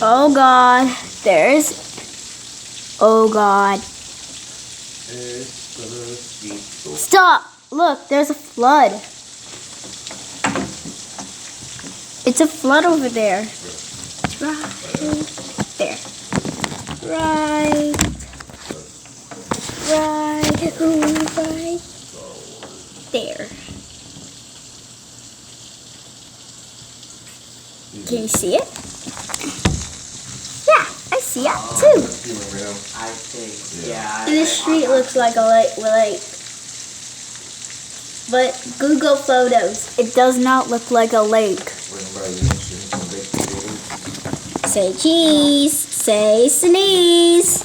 Oh God, oh God. Stop! Look, there's a flood. It's a flood over there. Right there. Right there. Can you see it? Yeah, I see it too. I think, yeah. And the street looks like a lake. But Google Photos, it does not look like a lake. Say cheese. Say sneeze.